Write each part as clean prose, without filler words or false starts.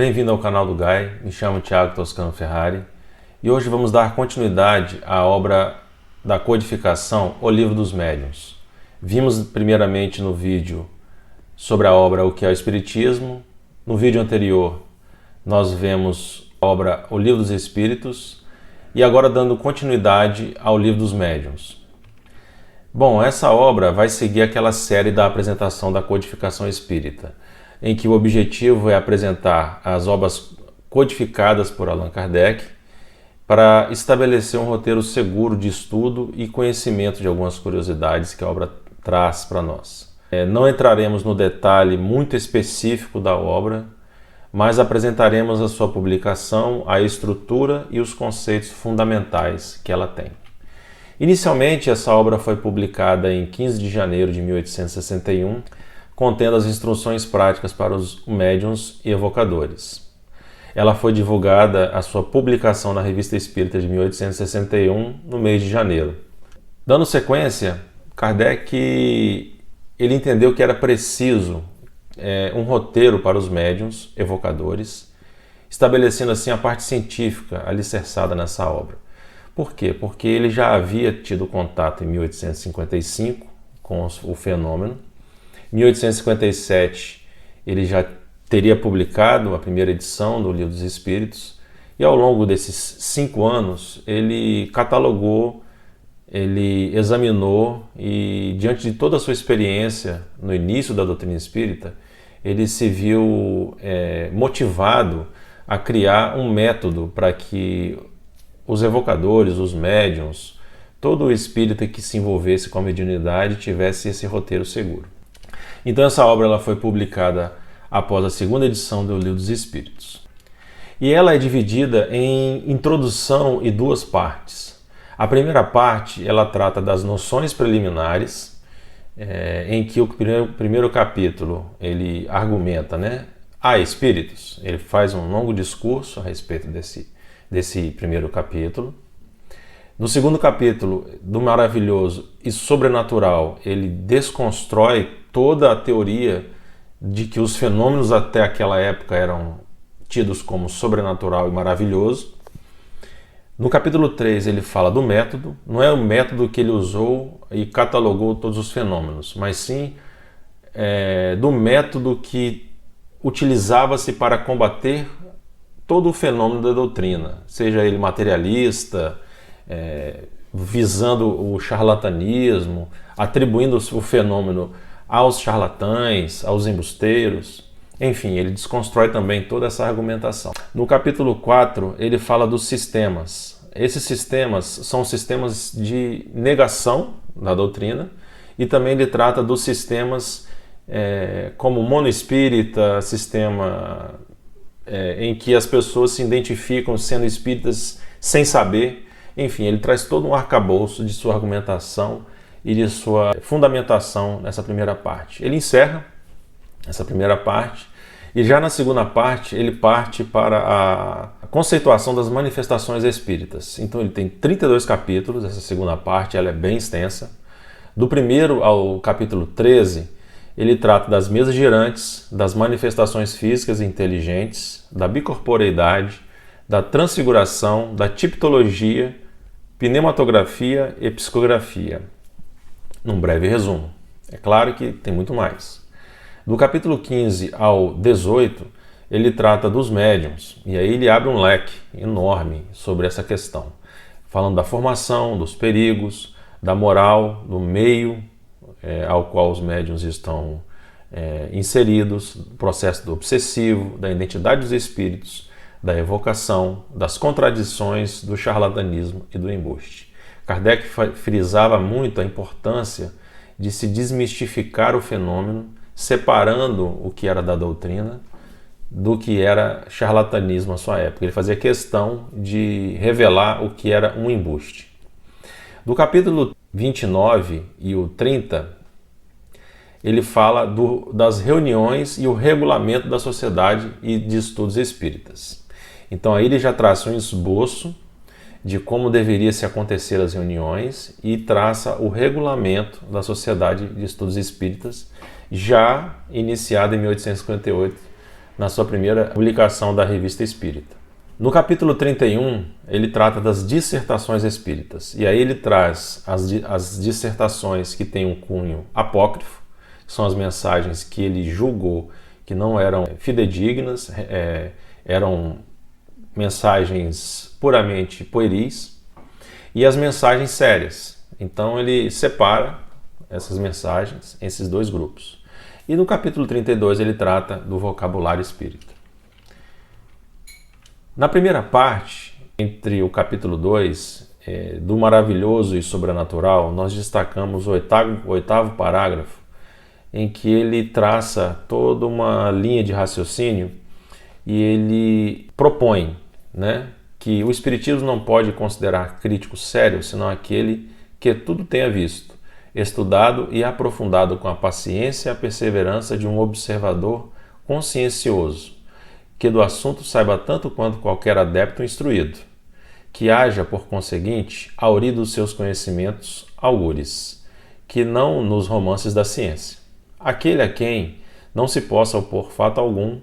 Bem-vindo ao canal do Gai, me chamo Thiago Toscano Ferrari e hoje vamos dar continuidade à obra da codificação O Livro dos Médiuns. Vimos primeiramente no vídeo sobre a obra O que é o Espiritismo. No vídeo anterior nós vemos a obra O Livro dos Espíritos e agora dando continuidade ao Livro dos Médiuns. Bom, essa obra vai seguir aquela série da apresentação da codificação espírita, em que o objetivo é apresentar as obras codificadas por Allan Kardec para estabelecer um roteiro seguro de estudo e conhecimento de algumas curiosidades que a obra traz para nós. Não entraremos no detalhe muito específico da obra, mas apresentaremos a sua publicação, a estrutura e os conceitos fundamentais que ela tem. Inicialmente, essa obra foi publicada em 15 de janeiro de 1861, contendo as instruções práticas para os médiuns e evocadores. Ela foi divulgada, a sua publicação na Revista Espírita de 1861, no mês de janeiro. Dando sequência, Kardec ele entendeu que era preciso um roteiro para os médiuns evocadores, estabelecendo assim a parte científica alicerçada nessa obra. Por quê? Porque ele já havia tido contato em 1855 com o fenômeno. Em 1857 ele já teria publicado a primeira edição do Livro dos Espíritos e ao longo desses 5 anos ele catalogou, ele examinou e diante de toda a sua experiência no início da doutrina espírita, ele se viu motivado a criar um método para que os evocadores, os médiuns, todo o espírita que se envolvesse com a mediunidade tivesse esse roteiro seguro. Então essa obra ela foi publicada após a segunda edição do Livro dos Espíritos. E ela é dividida em introdução e 2 partes. A primeira parte ela trata das noções preliminares, em que o primeiro capítulo ele argumenta, há espíritos. Ele faz um longo discurso a respeito desse primeiro capítulo. No segundo capítulo, do maravilhoso e sobrenatural, ele desconstrói toda a teoria de que os fenômenos até aquela época eram tidos como sobrenatural e maravilhoso. No capítulo 3 ele fala do método, não é o método que ele usou e catalogou todos os fenômenos, mas sim do método que utilizava-se para combater todo o fenômeno da doutrina, seja ele materialista, visando o charlatanismo, atribuindo o fenômeno aos charlatães, aos embusteiros, enfim, ele desconstrói também toda essa argumentação. No capítulo 4, ele fala dos sistemas. Esses sistemas são sistemas de negação da doutrina e também ele trata dos sistemas como monoespírita, sistema em que as pessoas se identificam sendo espíritas sem saber. Enfim, ele traz todo um arcabouço de sua argumentação e de sua fundamentação nessa primeira parte. Ele encerra essa primeira parte e já na segunda parte ele parte para a conceituação das manifestações espíritas. Então ele tem 32 capítulos, essa segunda parte ela é bem extensa. Do primeiro ao capítulo 13, ele trata das mesas girantes, das manifestações físicas e inteligentes, da bicorporeidade, da transfiguração, da tipologia, pneumatografia e psicografia. Num breve resumo. É claro que tem muito mais. Do capítulo 15 ao 18, ele trata dos médiuns, e aí ele abre um leque enorme sobre essa questão, falando da formação, dos perigos, da moral, do meio ao qual os médiuns estão inseridos, do processo do obsessivo, da identidade dos espíritos, da evocação, das contradições, do charlatanismo e do embuste. Kardec frisava muito a importância de se desmistificar o fenômeno, separando o que era da doutrina do que era charlatanismo à sua época. Ele fazia questão de revelar o que era um embuste. Do capítulo 29 e o 30, ele fala das reuniões e o regulamento da Sociedade e de Estudos Espíritas. Então aí ele já traça um esboço de como deveria se acontecer as reuniões e traça o regulamento da Sociedade de Estudos Espíritas, já iniciado em 1858 na sua primeira publicação da Revista Espírita. No capítulo 31, ele trata das dissertações espíritas, e aí ele traz as dissertações que têm um cunho apócrifo, que são as mensagens que ele julgou que não eram fidedignas, eram mensagens puramente pueris, e as mensagens sérias. Então ele separa essas mensagens em esses dois grupos. E no capítulo 32 ele trata do vocabulário espírita. Na primeira parte, entre o capítulo 2, do maravilhoso e sobrenatural, nós destacamos o oitavo parágrafo, em que ele traça toda uma linha de raciocínio e ele propõe, que o Espiritismo não pode considerar crítico sério, senão aquele que tudo tenha visto, estudado e aprofundado com a paciência e a perseverança de um observador consciencioso, que do assunto saiba tanto quanto qualquer adepto instruído, que haja, por conseguinte, aurido os seus conhecimentos algures, que não nos romances da ciência. Aquele a quem não se possa opor fato algum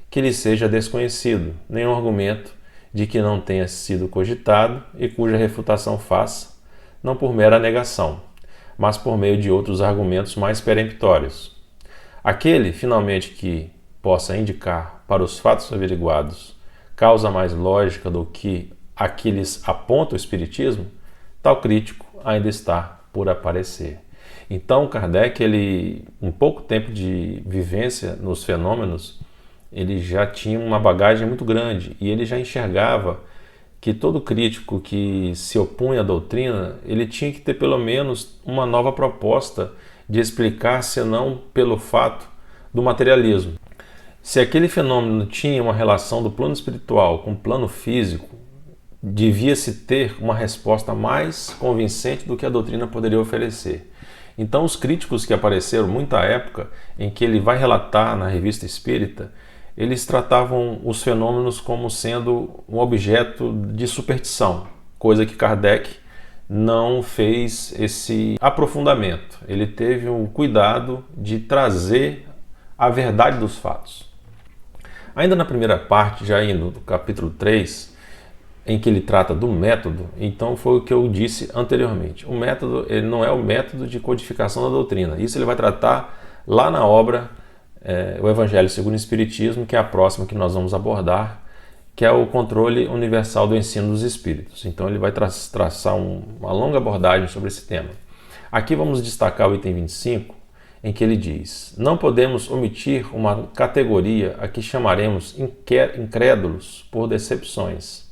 que lhe seja desconhecido, nenhum argumento de que não tenha sido cogitado e cuja refutação faça, não por mera negação, mas por meio de outros argumentos mais peremptórios. Aquele, finalmente, que possa indicar para os fatos averiguados causa mais lógica do que a que lhes aponta o Espiritismo, tal crítico ainda está por aparecer. Então Kardec, em pouco tempo de vivência nos fenômenos, ele já tinha uma bagagem muito grande e ele já enxergava que todo crítico que se opunha à doutrina, ele tinha que ter pelo menos uma nova proposta de explicar, senão pelo fato do materialismo. Se aquele fenômeno tinha uma relação do plano espiritual com o plano físico, devia-se ter uma resposta mais convincente do que a doutrina poderia oferecer. Então os críticos que apareceram muita época, em que ele vai relatar na Revista Espírita, eles tratavam os fenômenos como sendo um objeto de superstição, coisa que Kardec não fez esse aprofundamento. Ele teve o cuidado de trazer a verdade dos fatos. Ainda na primeira parte, já indo do capítulo 3, em que ele trata do método, então foi o que eu disse anteriormente. O método, ele não é o método de codificação da doutrina. Isso ele vai tratar lá na obra o Evangelho segundo o Espiritismo, que é a próxima que nós vamos abordar, que é o controle universal do ensino dos espíritos. Então ele vai traçar uma longa abordagem sobre esse tema. Aqui vamos destacar o item 25, em que ele diz: não podemos omitir uma categoria a que chamaremos incrédulos por decepções.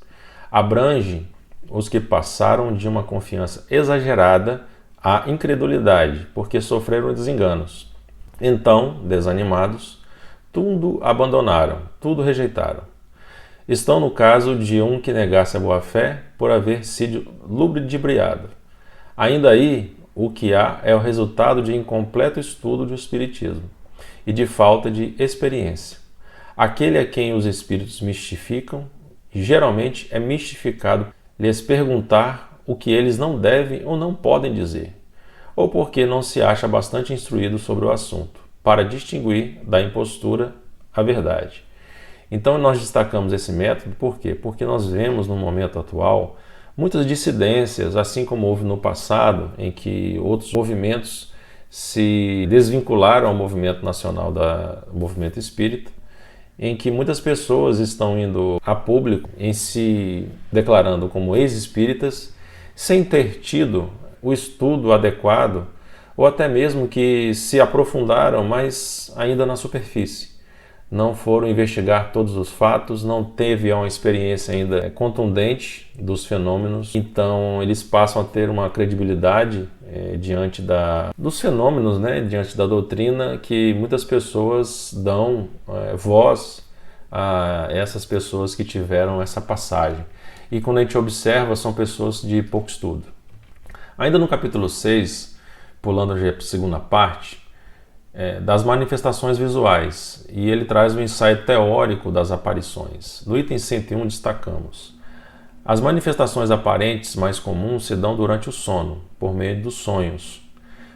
Abrange os que passaram de uma confiança exagerada à incredulidade, porque sofreram desenganos. Então, desanimados, tudo abandonaram, tudo rejeitaram. Estão no caso de um que negasse a boa-fé por haver sido ludibriado. Ainda aí, o que há é o resultado de incompleto estudo do Espiritismo e de falta de experiência. Aquele a quem os espíritos mistificam, geralmente é mistificado lhes perguntar o que eles não devem ou não podem dizer, ou porque não se acha bastante instruído sobre o assunto, para distinguir da impostura a verdade. Então nós destacamos esse método, por quê? Porque nós vemos no momento atual muitas dissidências, assim como houve no passado, em que outros movimentos se desvincularam ao movimento nacional do movimento espírita, em que muitas pessoas estão indo a público em se declarando como ex-espíritas, sem ter tido o estudo adequado, ou até mesmo que se aprofundaram, mas ainda na superfície. Não foram investigar todos os fatos, não teve uma experiência ainda contundente dos fenômenos, então eles passam a ter uma credibilidade diante dos fenômenos, diante da doutrina, que muitas pessoas dão voz a essas pessoas que tiveram essa passagem. E quando a gente observa, são pessoas de pouco estudo. Ainda no capítulo 6, pulando já para a segunda parte, das manifestações visuais, e ele traz um ensaio teórico das aparições. No item 101 destacamos: as manifestações aparentes mais comuns se dão durante o sono, por meio dos sonhos.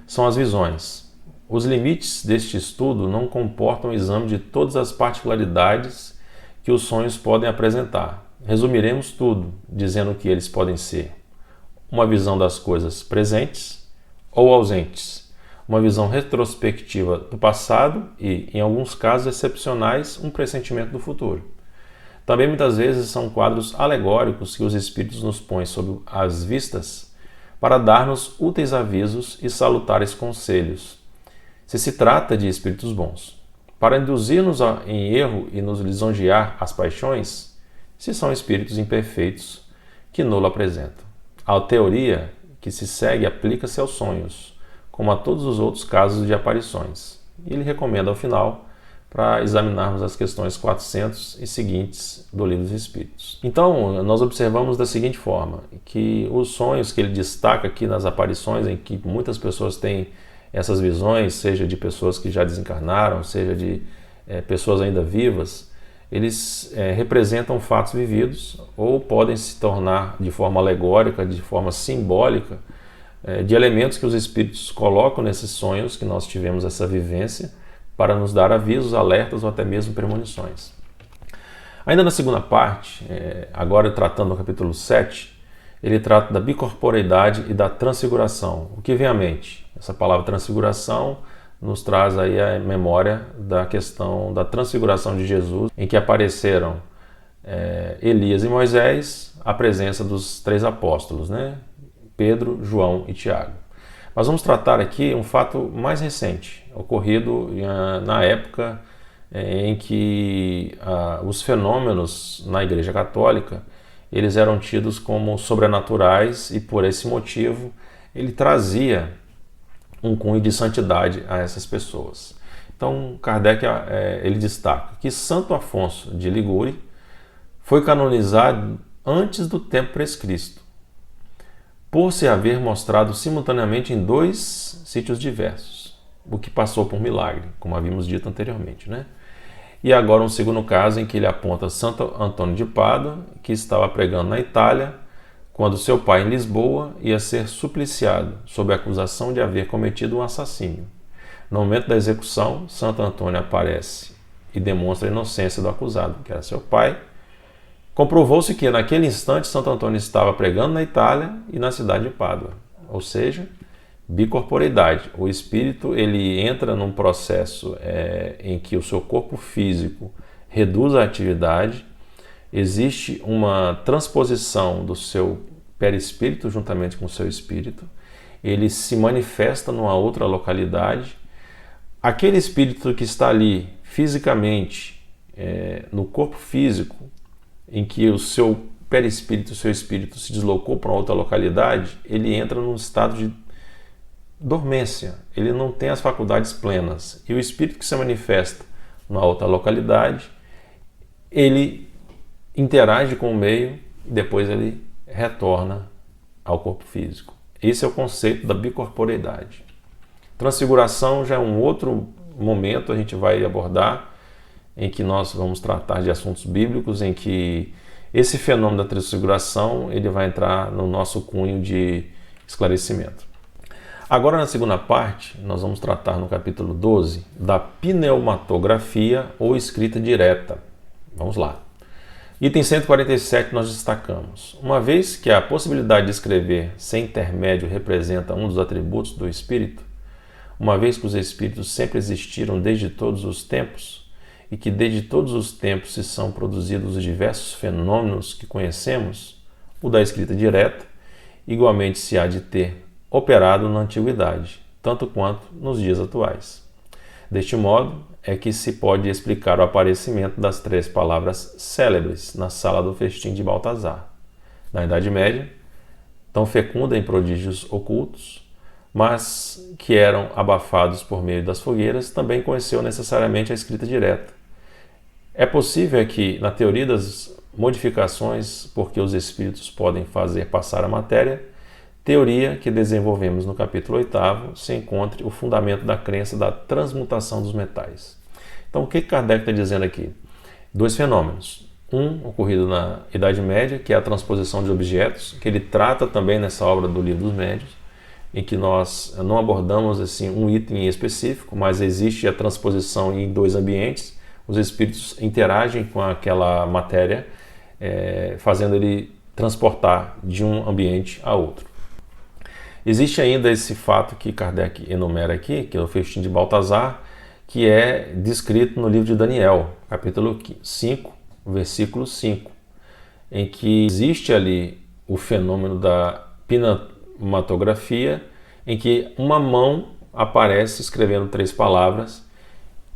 São as visões. Os limites deste estudo não comportam o exame de todas as particularidades que os sonhos podem apresentar. Resumiremos tudo, dizendo que eles podem ser uma visão das coisas presentes ou ausentes, uma visão retrospectiva do passado e, em alguns casos excepcionais, um pressentimento do futuro. Também muitas vezes são quadros alegóricos que os espíritos nos põem sob as vistas para dar-nos úteis avisos e salutares conselhos, se trata de espíritos bons, para induzir-nos em erro e nos lisonjear as paixões, se são espíritos imperfeitos que nolo apresentam. A teoria que se segue aplica-se aos sonhos, como a todos os outros casos de aparições. E ele recomenda ao final para examinarmos as questões 400 e seguintes do Livro dos Espíritos. Então, nós observamos da seguinte forma, que os sonhos que ele destaca aqui nas aparições, em que muitas pessoas têm essas visões, seja de pessoas que já desencarnaram, seja de pessoas ainda vivas, eles representam fatos vividos ou podem se tornar de forma alegórica, de forma simbólica, de elementos que os espíritos colocam nesses sonhos que nós tivemos essa vivência para nos dar avisos, alertas ou até mesmo premonições. Ainda na segunda parte, agora tratando do capítulo 7, ele trata da bicorporeidade e da transfiguração. O que vem à mente? Essa palavra transfiguração nos traz aí a memória da questão da transfiguração de Jesus, em que apareceram Elias e Moisés, a presença dos 3 apóstolos, né? Pedro, João e Tiago. Mas vamos tratar aqui um fato mais recente, ocorrido na época em que os fenômenos na Igreja Católica eles eram tidos como sobrenaturais e por esse motivo ele trazia um cunho de santidade a essas pessoas. Então Kardec ele destaca que Santo Afonso de Ligure foi canonizado antes do tempo prescrito, por se haver mostrado simultaneamente em 2 sítios diversos, o que passou por milagre, como havíamos dito anteriormente, né? E agora um segundo caso em que ele aponta Santo Antônio de Pádua, que estava pregando na Itália, quando seu pai em Lisboa ia ser supliciado, sob a acusação de haver cometido um assassínio. No momento da execução, Santo Antônio aparece e demonstra a inocência do acusado, que era seu pai. Comprovou-se que naquele instante Santo Antônio estava pregando na Itália e na cidade de Pádua, ou seja, bicorporeidade. O espírito ele entra num processo em que o seu corpo físico reduz a atividade, existe uma transposição do seu perispírito juntamente com o seu espírito, ele se manifesta numa outra localidade. Aquele espírito que está ali fisicamente, no corpo físico, em que o seu perispírito, o seu espírito se deslocou para outra localidade, ele entra num estado de dormência, ele não tem as faculdades plenas. E o espírito que se manifesta numa outra localidade, ele interage com o meio e depois ele retorna ao corpo físico. Esse é o conceito da bicorporeidade. Transfiguração já é um outro momento, a gente vai abordar, em que nós vamos tratar de assuntos bíblicos, em que esse fenômeno da transfiguração ele vai entrar no nosso cunho de esclarecimento. Agora, na segunda parte, nós vamos tratar no capítulo 12 da pneumatografia ou escrita direta. Vamos lá. Item 147 nós destacamos. Uma vez que a possibilidade de escrever sem intermédio representa um dos atributos do espírito, uma vez que os espíritos sempre existiram desde todos os tempos, e que desde todos os tempos se são produzidos os diversos fenômenos que conhecemos, o da escrita direta igualmente se há de ter operado na antiguidade, tanto quanto nos dias atuais. Deste modo é que se pode explicar o aparecimento das 3 palavras célebres na sala do festim de Baltazar. Na Idade Média, tão fecunda em prodígios ocultos, mas que eram abafados por meio das fogueiras, também conheceu necessariamente a escrita direta. É possível que, na teoria das modificações, porque os espíritos podem fazer passar a matéria, teoria que desenvolvemos no capítulo 8º, se encontre o fundamento da crença da transmutação dos metais. Então, o que Kardec está dizendo aqui? 2 fenômenos. Um ocorrido na Idade Média, que é a transposição de objetos, que ele trata também nessa obra do Livro dos Médiuns, em que nós não abordamos assim um item específico, mas existe a transposição em dois ambientes. Os espíritos interagem com aquela matéria, fazendo ele transportar de um ambiente a outro. Existe ainda esse fato que Kardec enumera aqui, que é o festim de Baltazar, que é descrito no livro de Daniel, capítulo 5, versículo 5, em que existe ali o fenômeno da pneumatografia, em que uma mão aparece escrevendo 3 palavras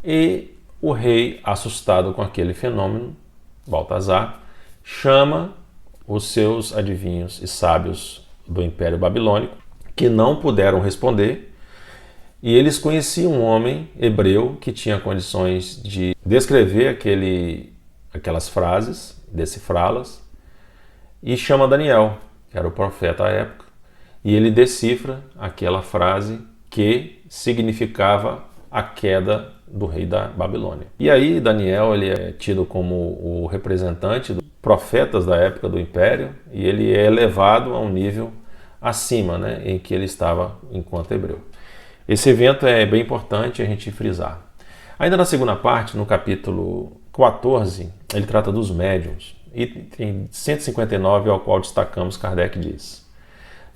e o rei, assustado com aquele fenômeno, Baltazar, chama os seus adivinhos e sábios do Império Babilônico, que não puderam responder, e eles conheciam um homem hebreu que tinha condições de descrever aquelas frases, decifrá-las, e chama Daniel, que era o profeta à época, e ele decifra aquela frase que significava a queda do rei da Babilônia. E aí Daniel ele é tido como o representante dos profetas da época do Império, e ele é elevado a um nível acima, né, em que ele estava enquanto hebreu. Esse evento é bem importante a gente frisar. Ainda na segunda parte, no capítulo 14, ele trata dos médiuns. Item 159, ao qual destacamos, Kardec diz: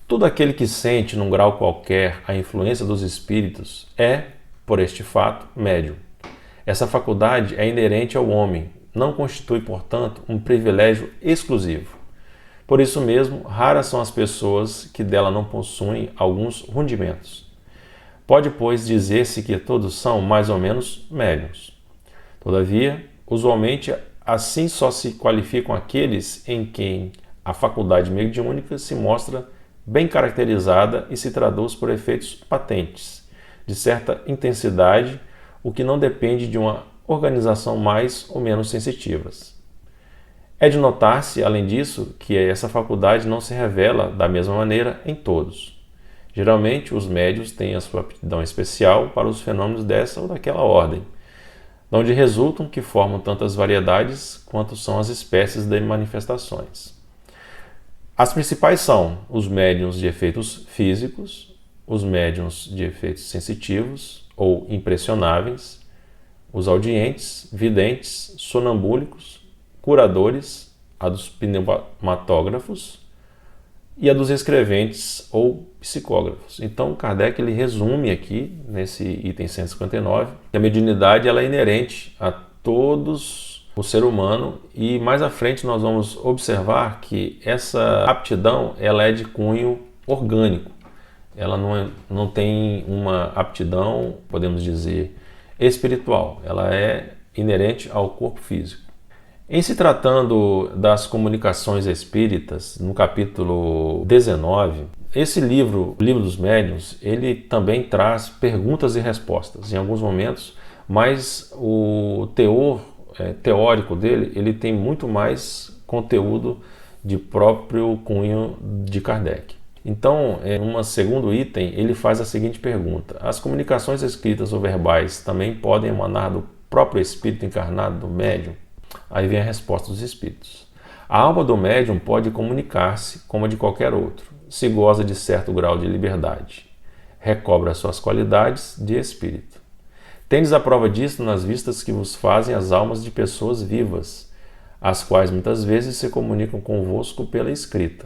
todo aquele que sente, num grau qualquer, a influência dos espíritos é, por este fato, médium. Essa faculdade é inerente ao homem, não constitui, portanto, um privilégio exclusivo. Por isso mesmo, raras são as pessoas que dela não possuem alguns rudimentos. Pode, pois, dizer-se que todos são, mais ou menos, médiuns. Todavia, usualmente, assim só se qualificam aqueles em quem a faculdade mediúnica se mostra bem caracterizada e se traduz por efeitos patentes, de certa intensidade, o que não depende de uma organização mais ou menos sensitivas. É de notar-se, além disso, que essa faculdade não se revela da mesma maneira em todos. Geralmente, os médiuns têm a sua aptidão especial para os fenômenos dessa ou daquela ordem, de onde resultam que formam tantas variedades quanto são as espécies de manifestações. As principais são os médiuns de efeitos físicos, os médiuns de efeitos sensitivos ou impressionáveis, os audientes, videntes, sonambúlicos, curadores, a dos pneumatógrafos e a dos escreventes ou psicógrafos. Então, Kardec ele resume aqui, nesse item 159, que a mediunidade ela é inerente a todos o ser humano, e mais à frente nós vamos observar que essa aptidão ela é de cunho orgânico. Ela não tem uma aptidão, podemos dizer, espiritual. Ela é inerente ao corpo físico. Em se tratando das comunicações espíritas, no capítulo 19, esse livro, o Livro dos Médiuns, ele também traz perguntas e respostas em alguns momentos, mas o teor teórico dele, ele tem muito mais conteúdo de próprio cunho de Kardec. Então, no segundo item, ele faz a seguinte pergunta: as comunicações escritas ou verbais também podem emanar do próprio espírito encarnado do médium? Aí vem a resposta dos espíritos. A alma do médium pode comunicar-se como a de qualquer outro, se goza de certo grau de liberdade. Recobra suas qualidades de espírito. Tendes a prova disso nas vistas que vos fazem as almas de pessoas vivas, as quais muitas vezes se comunicam convosco pela escrita,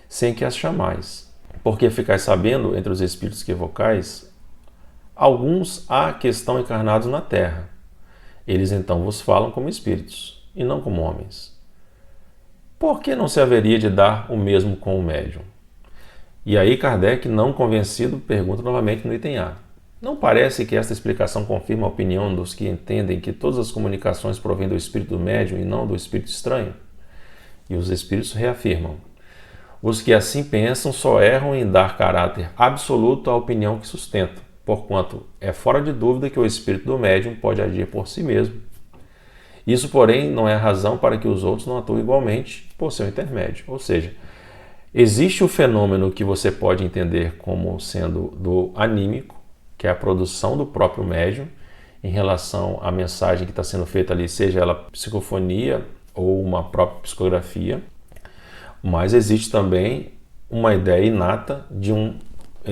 sem que as chamais. Porque ficais sabendo, entre os espíritos que evocais, alguns há que estão encarnados na terra. Eles então vos falam como espíritos, e não como homens. Por que não se haveria de dar o mesmo com o médium? E aí Kardec, não convencido, pergunta novamente no item A: não parece que esta explicação confirma a opinião dos que entendem que todas as comunicações provêm do espírito do médium e não do espírito estranho? E os espíritos reafirmam: os que assim pensam só erram em dar caráter absoluto à opinião que sustentam, porquanto é fora de dúvida que o espírito do médium pode agir por si mesmo. Isso, porém, não é razão para que os outros não atuem igualmente por seu intermédio. Ou seja, existe o fenômeno que você pode entender como sendo do anímico, que é a produção do próprio médium em relação à mensagem que está sendo feita ali, seja ela psicofonia ou uma própria psicografia, mas existe também uma ideia inata de um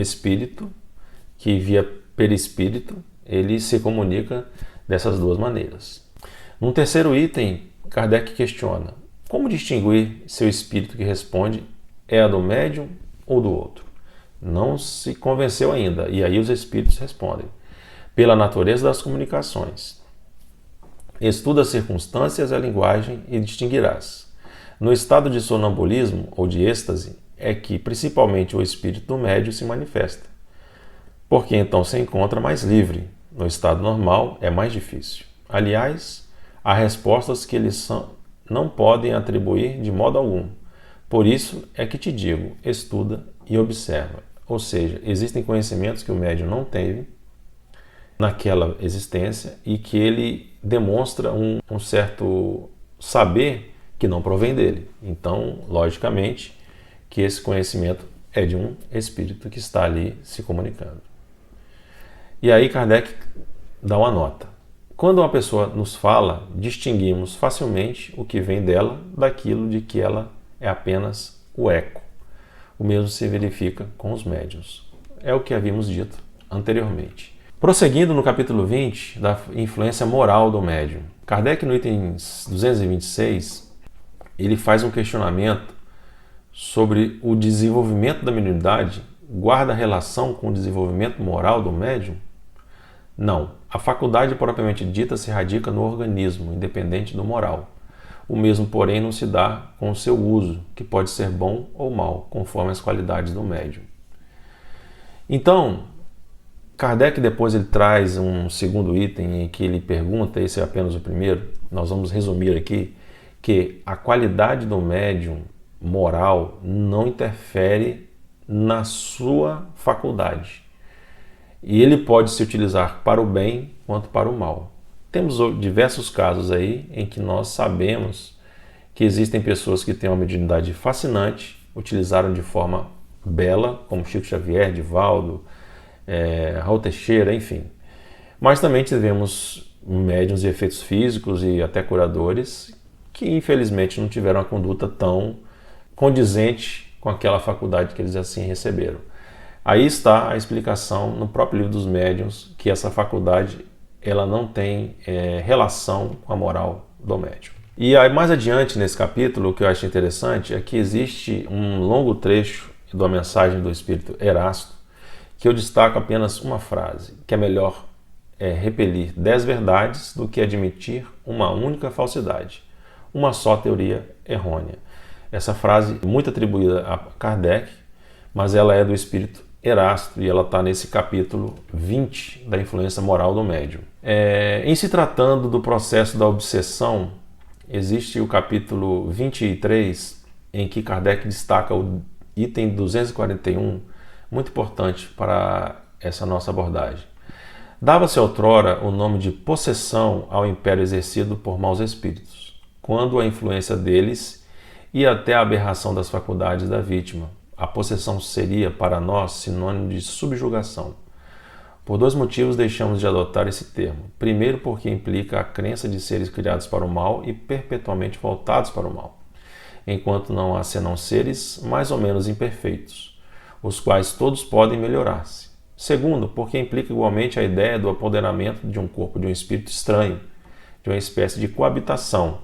espírito que via perispírito ele se comunica dessas duas maneiras. No terceiro item, Kardec questiona: como distinguir se o espírito que responde é a do médium ou do outro? Não se convenceu ainda, e aí os espíritos respondem: pela natureza das comunicações. Estuda as circunstâncias e a linguagem e distinguirás. No estado de sonambulismo ou de êxtase é que principalmente o espírito do médium se manifesta, porque então se encontra mais livre. No estado normal é mais difícil. Aliás, há respostas que eles não podem atribuir de modo algum. Por isso é que te digo, estuda e observa. Ou seja, existem conhecimentos que o médium não teve naquela existência e que ele demonstra um certo saber que não provém dele. Então, logicamente, que esse conhecimento é de um espírito que está ali se comunicando. E aí Kardec dá uma nota. Quando uma pessoa nos fala, distinguimos facilmente o que vem dela daquilo de que ela é apenas o eco. O mesmo se verifica com os médiuns. É o que havíamos dito anteriormente. Prosseguindo no capítulo 20, da influência moral do médium. Kardec, no item 226, ele faz um questionamento sobre o desenvolvimento da mediunidade guarda relação com o desenvolvimento moral do médium? Não. A faculdade propriamente dita se radica no organismo, independente do moral. O mesmo, porém, não se dá com o seu uso, que pode ser bom ou mal, conforme as qualidades do médium. Então, Kardec depois ele traz um segundo item em que ele pergunta, esse é apenas o primeiro, nós vamos resumir aqui, que a qualidade do médium moral não interfere na sua faculdade. E ele pode se utilizar para o bem quanto para o mal. Temos diversos casos aí em que nós sabemos que existem pessoas que têm uma mediunidade fascinante, utilizaram de forma bela, como Chico Xavier, Divaldo, Raul Teixeira, enfim. Mas também tivemos médiuns de efeitos físicos e até curadores que infelizmente não tiveram uma conduta tão condizente com aquela faculdade que eles assim receberam. Aí está a explicação no próprio livro dos médiuns que essa faculdade ela não tem relação com a moral do médium. E aí, mais adiante nesse capítulo, o que eu acho interessante é que existe um longo trecho da mensagem do espírito Erasto que eu destaco apenas uma frase, que é melhor repelir 10 verdades do que admitir uma única falsidade, uma só teoria errônea. Essa frase é muito atribuída a Kardec, mas ela é do espírito Erasto e ela está nesse capítulo 20 da influência moral do médium. Em se tratando do processo da obsessão, existe o capítulo 23 em que Kardec destaca o item 241, muito importante para essa nossa abordagem. Dava-se outrora o nome de possessão ao império exercido por maus espíritos, quando a influência deles ia até a aberração das faculdades da vítima. A possessão seria, para nós, sinônimo de subjugação. Por 2 motivos deixamos de adotar esse termo. Primeiro, porque implica a crença de seres criados para o mal e perpetuamente voltados para o mal, enquanto não há senão seres mais ou menos imperfeitos, os quais todos podem melhorar-se. Segundo, porque implica igualmente a ideia do apoderamento de um corpo de um espírito estranho, de uma espécie de coabitação,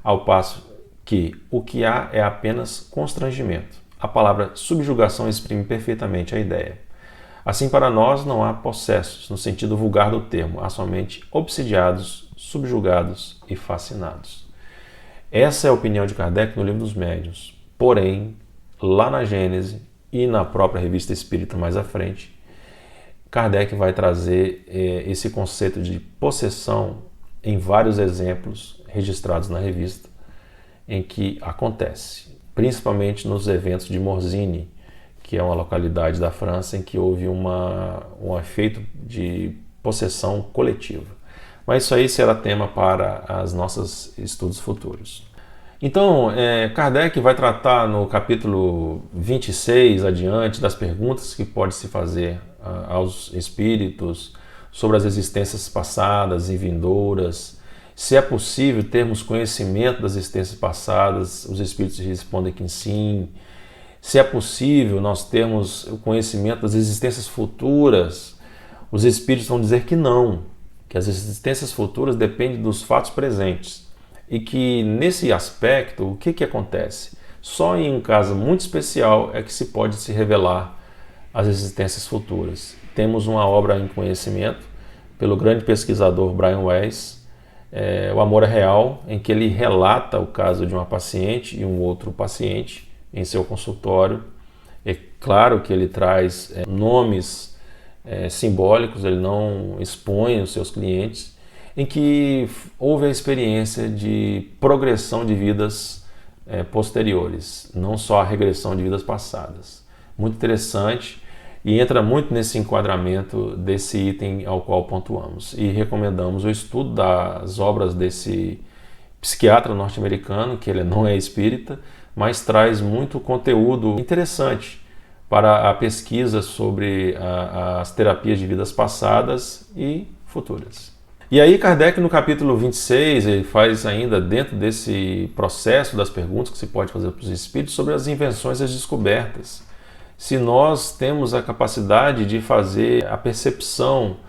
ao passo que o que há é apenas constrangimento. A palavra subjugação exprime perfeitamente a ideia. Assim, para nós não há possessos, no sentido vulgar do termo, há somente obsidiados, subjugados e fascinados. Essa é a opinião de Kardec no Livro dos Médiuns. Porém, lá na Gênese e na própria Revista Espírita mais à frente, Kardec vai trazer esse conceito de possessão em vários exemplos registrados na revista em que acontece, principalmente nos eventos de Morzine, que é uma localidade da França em que houve um efeito de possessão coletiva. Mas isso aí será tema para os nossos estudos futuros. Então, Kardec vai tratar no capítulo 26 adiante das perguntas que pode se fazer aos espíritos sobre as existências passadas e vindouras. Se é possível termos conhecimento das existências passadas, os espíritos respondem que sim. se é possível nós termos o conhecimento das existências futuras, os espíritos vão dizer que não, que as existências futuras dependem dos fatos presentes. E que nesse aspecto, o que acontece? Só em um caso muito especial é que se pode se revelar as existências futuras. Temos uma obra em conhecimento pelo grande pesquisador Brian Weiss, O Amor é Real, em que ele relata o caso de uma paciente e um outro paciente em seu consultório. É claro que ele traz nomes simbólicos, ele não expõe os seus clientes, em que houve a experiência de progressão de vidas posteriores, não só a regressão de vidas passadas. Muito interessante e entra muito nesse enquadramento desse item ao qual pontuamos. E recomendamos o estudo das obras desse psiquiatra norte-americano, que ele não é espírita, mas traz muito conteúdo interessante para a pesquisa sobre as terapias de vidas passadas e futuras. E aí Kardec, no capítulo 26, ele faz ainda dentro desse processo das perguntas que se pode fazer para os espíritos sobre as invenções e as descobertas. Se nós temos a capacidade de fazer a percepção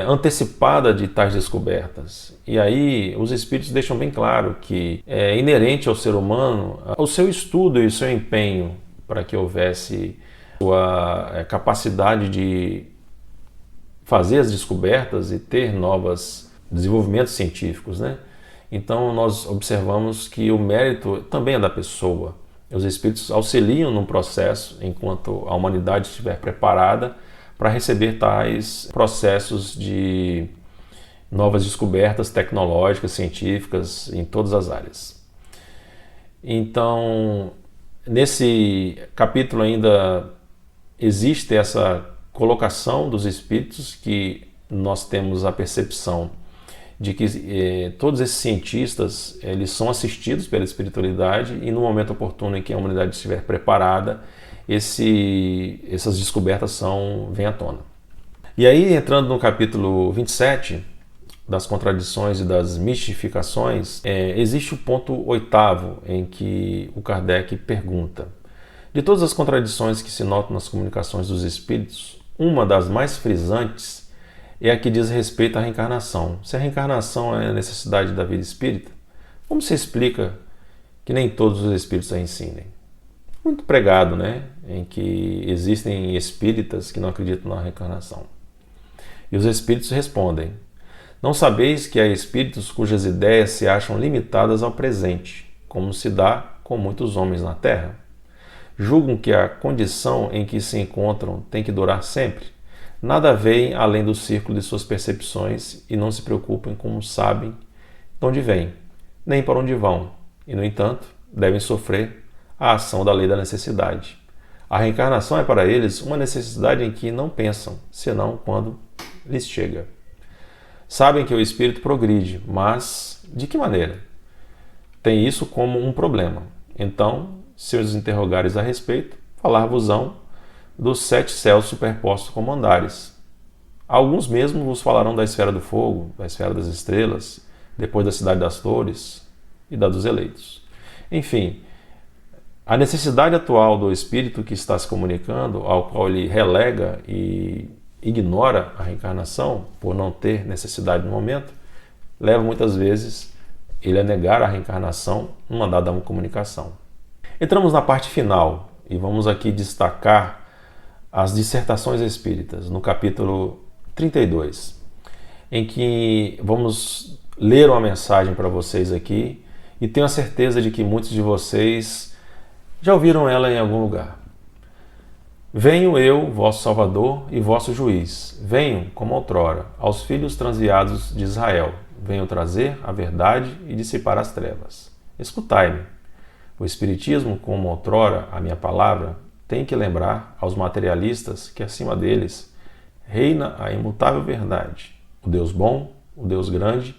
antecipada de tais descobertas. E aí os espíritos deixam bem claro que é inerente ao ser humano o seu estudo e o seu empenho para que houvesse sua capacidade de fazer as descobertas e ter novos desenvolvimentos científicos, né? Então nós observamos que o mérito também é da pessoa. Os espíritos auxiliam no processo enquanto a humanidade estiver preparada para receber tais processos de novas descobertas tecnológicas, científicas, em todas as áreas. Então, nesse capítulo ainda existe essa colocação dos espíritos, que nós temos a percepção de que todos esses cientistas eles são assistidos pela espiritualidade e no momento oportuno em que a humanidade estiver preparada, essas descobertas vêm à tona. E aí, entrando no capítulo 27, das contradições e das mistificações, existe o ponto 8º, em que o Kardec pergunta: de todas as contradições que se notam nas comunicações dos espíritos, uma das mais frisantes é a que diz respeito à reencarnação. Se a reencarnação é a necessidade da vida espírita, como se explica que nem todos os espíritos a ensinem? Muito pregado, né? Em que existem espíritas que não acreditam na reencarnação. E os espíritos respondem: não sabeis que há espíritos cujas ideias se acham limitadas ao presente, como se dá com muitos homens na Terra? Julgam que a condição em que se encontram tem que durar sempre? Nada veem além do círculo de suas percepções e não se preocupam como sabem de onde vêm, nem para onde vão, e, no entanto, devem sofrer a ação da lei da necessidade. A reencarnação é para eles uma necessidade em que não pensam, senão quando lhes chega. Sabem que o espírito progride, mas de que maneira? Tem isso como um problema. Então, se os interrogares a respeito, falar-vos-ão dos 7 céus superpostos como andares. Alguns mesmo vos falarão da esfera do fogo, da esfera das estrelas, depois da cidade das flores e da dos eleitos. Enfim, a necessidade atual do espírito que está se comunicando, ao qual ele relega e ignora a reencarnação por não ter necessidade no momento, leva muitas vezes ele a negar a reencarnação numa dada comunicação. Entramos na parte final e vamos aqui destacar as dissertações espíritas, no capítulo 32, em que vamos ler uma mensagem para vocês aqui e tenho a certeza de que muitos de vocês já ouviram ela em algum lugar. Venho eu, vosso Salvador e vosso Juiz, venho, como outrora, aos filhos transviados de Israel, venho trazer a verdade e dissipar as trevas. Escutai-me. O Espiritismo, como outrora a minha palavra, tem que lembrar aos materialistas que acima deles reina a imutável verdade, o Deus bom, o Deus grande,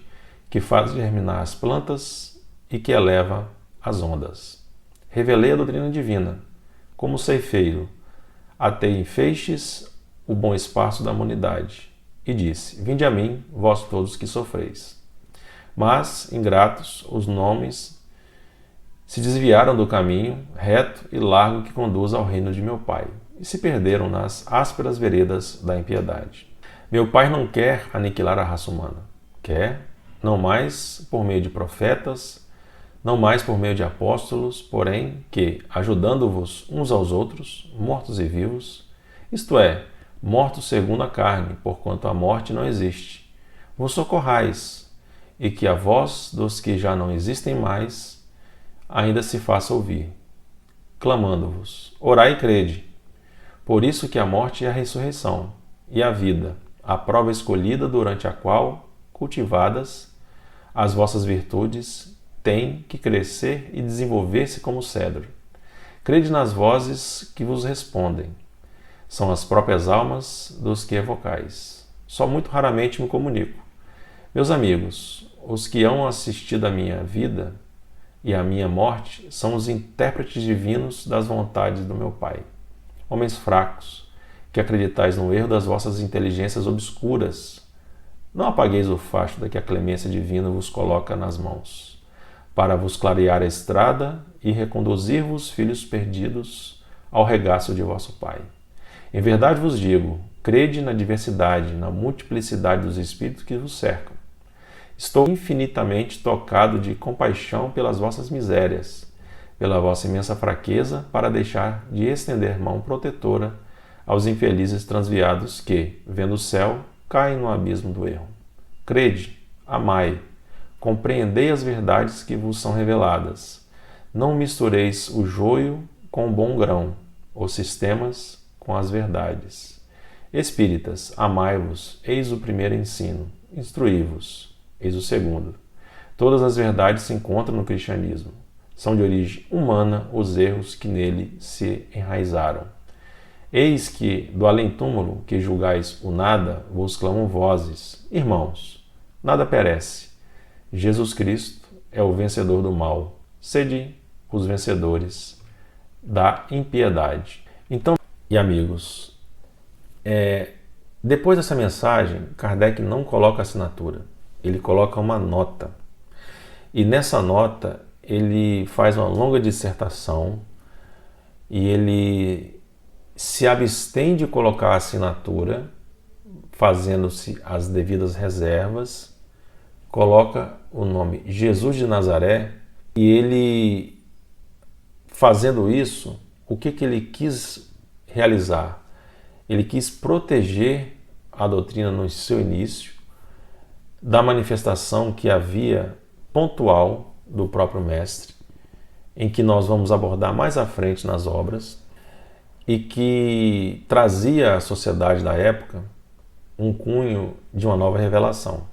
que faz germinar as plantas e que eleva as ondas. Revelei a doutrina divina, como ceifeiro, atei em feixes o bom espaço da humanidade, e disse: vinde a mim, vós todos que sofreis. Mas, ingratos, os nomes se desviaram do caminho reto e largo que conduz ao reino de meu Pai, e se perderam nas ásperas veredas da impiedade. Meu Pai não quer aniquilar a raça humana. Quer, não mais por meio de profetas, não mais por meio de apóstolos, porém que, ajudando-vos uns aos outros, mortos e vivos, isto é, mortos segundo a carne, porquanto a morte não existe, vos socorrais, e que a voz dos que já não existem mais ainda se faça ouvir, clamando-vos: orai e crede. Por isso que a morte é a ressurreição, e a vida, a prova escolhida durante a qual, cultivadas, as vossas virtudes têm que crescer e desenvolver-se como cedro. Crede nas vozes que vos respondem. São as próprias almas dos que evocais. Só muito raramente me comunico. Meus amigos, os que hão assistido à minha vida e à minha morte são os intérpretes divinos das vontades do meu Pai. Homens fracos, que acreditais no erro das vossas inteligências obscuras, não apagueis o facho da que a clemência divina vos coloca nas mãos, para vos clarear a estrada e reconduzir-vos, filhos perdidos, ao regaço de vosso Pai. Em verdade vos digo, crede na diversidade, na multiplicidade dos espíritos que vos cercam. Estou infinitamente tocado de compaixão pelas vossas misérias, pela vossa imensa fraqueza, para deixar de estender mão protetora aos infelizes transviados que, vendo o céu, caem no abismo do erro. Crede, amai, compreendei as verdades que vos são reveladas. Não mistureis o joio com o bom grão, os sistemas com as verdades. Espíritas, amai-vos, eis o primeiro ensino. Instruí-vos, eis o segundo. Todas as verdades se encontram no cristianismo. São de origem humana os erros que nele se enraizaram. Eis que, do além-túmulo que julgais o nada, vos clamam vozes. Irmãos, nada perece. Jesus Cristo é o vencedor do mal. Sede os vencedores da impiedade. Então, e amigos, depois dessa mensagem, Kardec não coloca assinatura. Ele coloca uma nota. E nessa nota, ele faz uma longa dissertação e ele se abstém de colocar a assinatura, fazendo-se as devidas reservas, coloca o nome Jesus de Nazaré e ele, fazendo isso, o que ele quis realizar? Ele quis proteger a doutrina no seu início da manifestação que havia pontual do próprio Mestre, em que nós vamos abordar mais à frente nas obras, e que trazia à sociedade da época um cunho de uma nova revelação.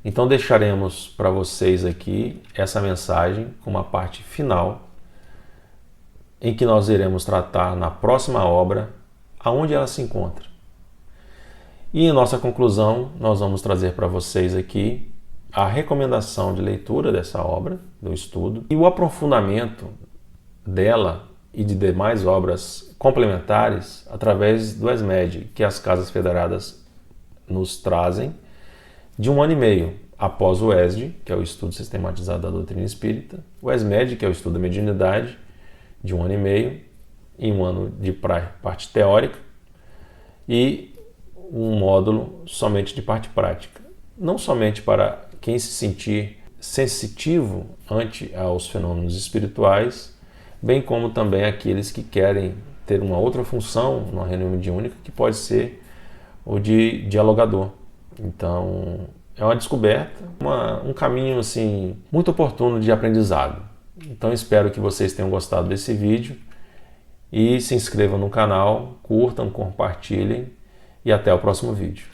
Então deixaremos para vocês aqui essa mensagem com uma parte final, em que nós iremos tratar na próxima obra aonde ela se encontra. E em nossa conclusão, nós vamos trazer para vocês aqui a recomendação de leitura dessa obra, do estudo, e o aprofundamento dela e de demais obras complementares através do ESMED, que as Casas Federadas nos trazem de 1 ano e meio após o ESD, que é o Estudo Sistematizado da Doutrina Espírita, o ESMED, que é o Estudo da Mediunidade, de 1 ano e meio, em 1 ano de parte teórica, e um módulo somente de parte prática. Não somente para quem se sentir sensitivo ante aos fenômenos espirituais, bem como também aqueles que querem ter uma outra função numa reunião mediúnica, que pode ser o de dialogador. Então, é uma descoberta, um caminho assim muito oportuno de aprendizado. Então, espero que vocês tenham gostado desse vídeo e se inscrevam no canal, curtam, compartilhem e até o próximo vídeo.